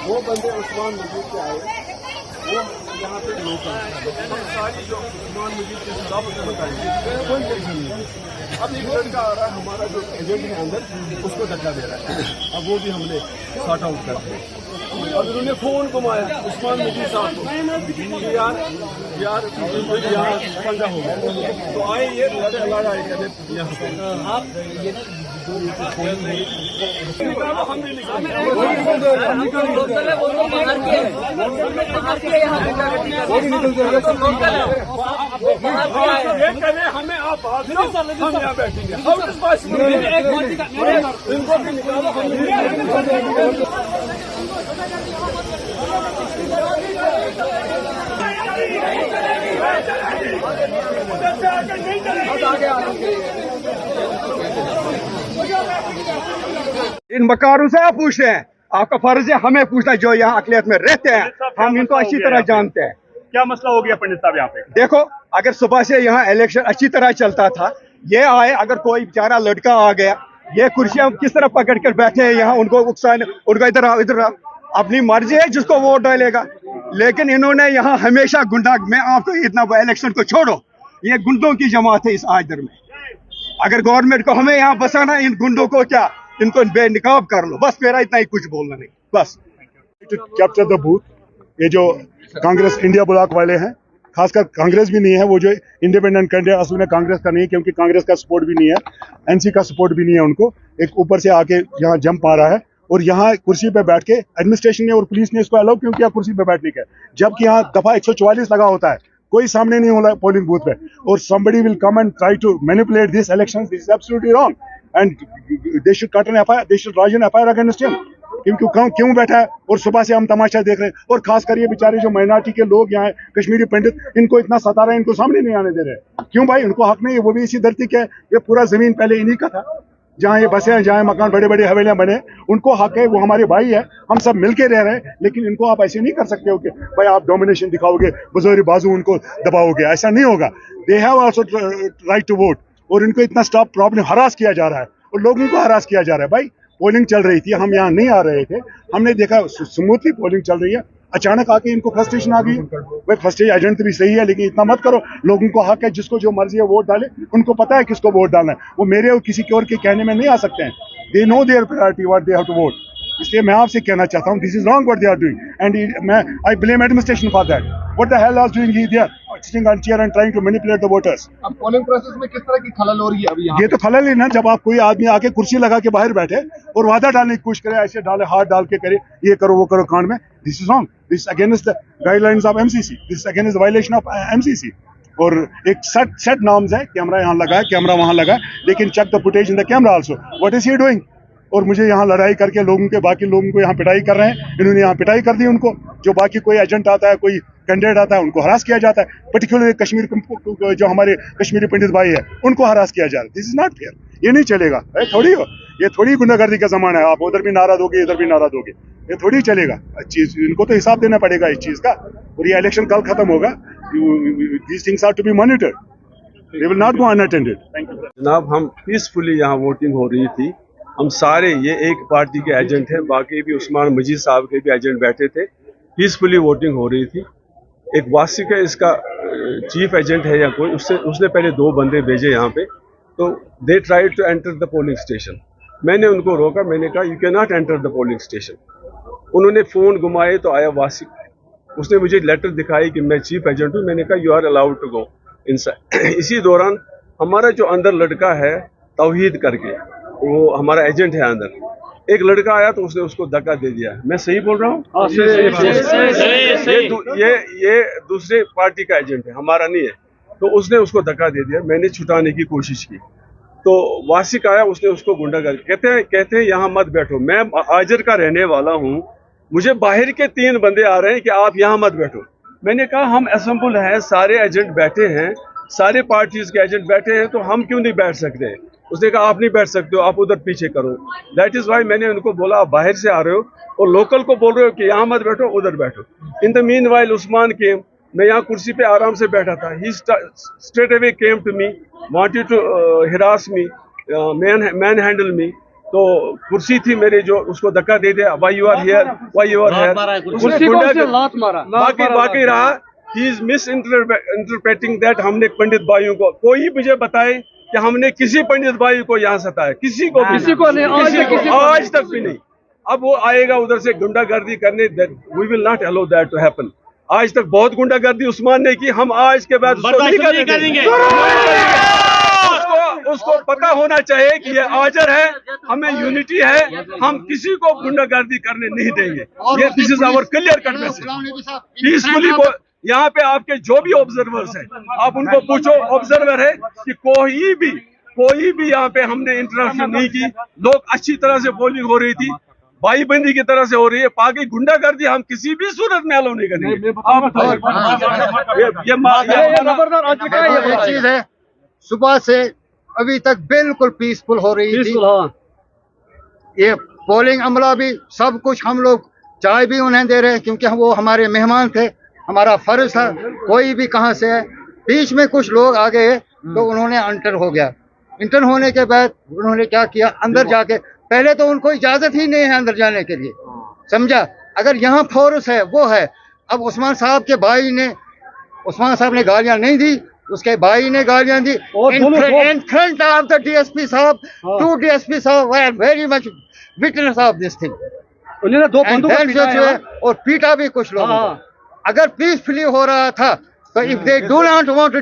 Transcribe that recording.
वो बंदे उस्मान मजीद के आए, वो यहाँ पे लोकल सारी जो उस्मान मजीद के खिलाफ बताएंगे, कोई टेंशन नहीं। अब एक लड़का आ रहा है हमारा जो एजेंट है अंदर, उसको धक्का दे रहा है। अब वो भी हमने सॉर्ट आउट कर दिया। अब उन्होंने फोन घुमाया उस्मान मजीद साहब को, यार यहाँ पंगा हो गया। तो आए ये लड़ा आए कहते यहाँ पे आप ये हमने हमें आप हम यहाँ बैठेंगे। इनको भी निकालो। इन मकारों से आप पूछ रहे हैं, आपका फर्ज है हमें पूछना जो यहाँ अकलियत में रहते हैं, हम इनको अच्छी तरह जानते हैं। क्या मसला हो गया पंडित साहब यहाँ पे? देखो, अगर सुबह से यहाँ इलेक्शन अच्छी तरह चलता था, ये आए अगर कोई बेचारा लड़का आ गया, ये कुर्सियां किस तरह पकड़ कर बैठे हैं यहाँ, उनको उनको इधर अपनी मर्जी है जिसको वोट डालेगा। लेकिन इन्होंने यहाँ हमेशा गुंडा, मैं आपको इतना इलेक्शन को छोड़ो, ये गुंडों की जमात है इस आदर में। अगर गवर्नमेंट को हमें यहाँ बसाना, इन गुंडों को क्या, इनको बेनकाब कर लो, बस मेरा इतना ही, कुछ बोलना नहीं, बस। कैप्चर द बूथ, ये जो कांग्रेस इंडिया ब्लॉक वाले हैं, खासकर कांग्रेस भी नहीं है, वो जो इंडिपेंडेंट कैंडिडेट असल में कांग्रेस का नहीं, क्योंकि कांग्रेस का सपोर्ट भी नहीं है, एनसी का सपोर्ट भी नहीं है उनको। एक ऊपर से आके यहाँ जंप आ रहा है और यहाँ कुर्सी पे बैठ के एडमिनिस्ट्रेशन ने और पुलिस ने इसको अलाउ क्यों किया कुर्सी पे बैठने का, जबकि यहाँ दफा 144 लगा होता है, कोई सामने नहीं होला पोलिंग बूथ पे, और somebody will come and try to manipulate this election. This is absolutely wrong and they should cut an FIR, they should lodge an FIR against him. क्योंकि क्यों बैठा है और सुबह से हम तमाशा देख रहे हैं, और खासकर ये बेचारे जो माइनॉरिटी के लोग यहाँ कश्मीरी पंडित, इनको इतना सता रहे हैं, इनको सामने नहीं आने दे रहे। क्यों भाई, उनको हक नहीं है, वो भी इसी धरती के, ये पूरा जमीन पहले इन्हीं का था, जहाँ ये बसे हैं, जहाँ मकान बड़े बड़े हवेलियां बने, उनको हक है, वो हमारे भाई है, हम सब मिलके रह रहे हैं। लेकिन इनको आप ऐसे नहीं कर सकते हो कि भाई आप डोमिनेशन दिखाओगे, बुजुर्ग बाजू उनको दबाओगे, ऐसा नहीं होगा। They have also right to vote, और इनको इतना स्टॉप प्रॉब्लम हरास किया जा रहा है और लोगों को हरास किया जा रहा है। भाई पोलिंग चल रही थी, हम यहाँ नहीं आ रहे थे, हमने देखा स्मूथली पोलिंग चल रही है, अचानक आके इनको फ्रस्ट्रेशन आ गई। भाई फ्रस्ट्रेशन एजेंट भी सही है, लेकिन इतना मत करो, लोगों को हक है, जिसको जो मर्जी है वोट डाले, उनको पता है किसको वोट डालना है, वो मेरे और किसी और के कहने में नहीं आ सकते हैं। They know their priority what they have to vote. इसलिए मैं आपसे कहना चाहता हूँ, this is wrong what they are doing and मैं I blame administration for that. What the hell are doing he there sitting on chair and trying to manipulate the voters. अब polling process में किस तरह की खलल हो रही है अभी यहाँ? ये तो खलल ही ना, जब आप कोई आदमी आके कुर्सी लगा के बाहर बैठे और वादा डालने की कोशिश करे, ऐसे डाले, हाथ डाल के करे, ये करो वो करो कांड में, this is wrong, this against the guidelines of MCC, this against the violation of MCC. और एक सेट नॉर्म्स है, कैमरा यहाँ लगा है, कैमरा वहां लगा है, लेकिन check the footage in the camera also, what is he doing. और मुझे यहाँ लड़ाई करके लोगों के, बाकी लोगों को यहाँ पिटाई कर रहे हैं, इन्होंने यहाँ पिटाई कर दी उनको, जो बाकी कोई एजेंट आता है, कोई कैंडिडेट आता है, उनको हरास किया जाता है, पर्टिकुलरली कश्मीर जो हमारे कश्मीरी पंडित भाई है, उनको हरास किया जा रहा है। दिस इज नॉट फेयर, ये नहीं चलेगा। थोड़ी हो, ये थोड़ी गुंडागर्दी का जमाना है, आप उधर भी नारा दोगे, इधर भी नारा दोगे, ये थोड़ी चलेगा चीज। इनको तो हिसाब देना पड़ेगा इस चीज का, और ये इलेक्शन कल खत्म होगा। These things are to be monitored, they will not go unattended. जनाब, हम पीसफुली यहाँ वोटिंग हो रही थी, हम सारे, ये एक पार्टी के एजेंट हैं, बाकी भी उस्मान मजीद साहब के भी एजेंट बैठे थे, पीसफुली वोटिंग हो रही थी। एक वासिक है, इसका चीफ एजेंट है या कोई, उसने पहले 2 बंदे भेजे यहाँ पे, तो they tried to enter the polling station. मैंने उनको रोका, मैंने कहा you can not enter the polling station. उन्होंने फ़ोन घुमाए तो आया वासिक, उसने मुझे लेटर दिखाई कि मैं चीफ एजेंट हूँ, मैंने कहा you are allowed to go inside. इसी दौरान हमारा जो अंदर लड़का है तौहीद करके, वो हमारा एजेंट है अंदर, एक लड़का आया तो उसने उसको धक्का दे दिया। मैं सही बोल रहा हूँ? ये दूसरे पार्टी का एजेंट है, हमारा नहीं है, तो उसने उसको धक्का दे दिया। मैंने छुटाने की कोशिश की तो वासिक आया, उसने उसको गुंडागर्दी, कहते हैं यहाँ मत बैठो। मैं आजर का रहने वाला हूँ, मुझे बाहर के 3 बंदे आ रहे हैं कि आप यहाँ मत बैठो। मैंने कहा हम असेंबल हैं, सारे एजेंट बैठे हैं, सारे पार्टीज के एजेंट बैठे हैं, तो हम क्यों नहीं बैठ सकते हैं? उसने कहा आप नहीं बैठ सकते हो, आप उधर पीछे करो। दैट इज वाई मैंने उनको बोला आप बाहर से आ रहे हो और लोकल को बोल रहे हो कि यहाँ मत बैठो, उधर बैठो। In the meanwhile Usman came, मैं यहाँ कुर्सी पे आराम से बैठा था। He straight away came to me, wanted to harass me, manhandle me. तो कुर्सी थी मेरे जो, उसको धक्का दे दिया, why you are here, why you are here. बाकी रहा, he is misinterpreting that हमने पंडित भाइयों को, कोई मुझे बताए कि हमने किसी पंडित भाई को यहाँ सताया, किसी को नहीं, आज तक भी नहीं। अब वो आएगा उधर से गुंडागर्दी करने, we will not allow that to happen. आज तक बहुत गुंडागर्दी उस्मान ने की, हम आज के बाद उसको नहीं करने देंगे। उसको पता होना चाहिए कि ये आजर है, हमें यूनिटी है, हम किसी को गुंडागर्दी करने नहीं देंगे। ये this is our clear cut message. Peacefully यहाँ पे आपके जो भी ऑब्जर्वर्स हैं, आप उनको पूछो, ऑब्जर्वर है कि कोई भी यहाँ पे हमने इंटरप्शन नहीं की। लोग अच्छी तरह से पोलिंग हो रही थी, भाईबंदी की तरह से हो रही है। बाकी गुंडागर्दी हम किसी भी सूरत में अलाउ नहीं करेंगे। एक चीज है, सुबह से अभी तक बिल्कुल पीसफुल हो रही थी। ये पोलिंग अमला भी सब कुछ, हम लोग चाय भी उन्हें दे रहे हैं क्योंकि वो हमारे मेहमान थे, हमारा फर्ज था। कोई भी कहां से है, बीच में कुछ लोग आ गए तो उन्होंने इंटर हो गया। इंटर होने के बाद उन्होंने क्या किया, अंदर जाके, पहले तो उनको इजाजत ही नहीं है अंदर जाने के लिए, समझा। अगर यहाँ फोर्स है वो है। अब उस्मान साहब के भाई ने, उस्मान साहब ने गालियां नहीं दी, उसके भाई ने गालियां दी in front of the DSP साहब। टू डीएसपी साहब were very much witness of this thing. उन्होंने 2 बंदूक और पीटा भी कुछ लोगों को। अगर पीसफुली हो रहा था तो if they do not want to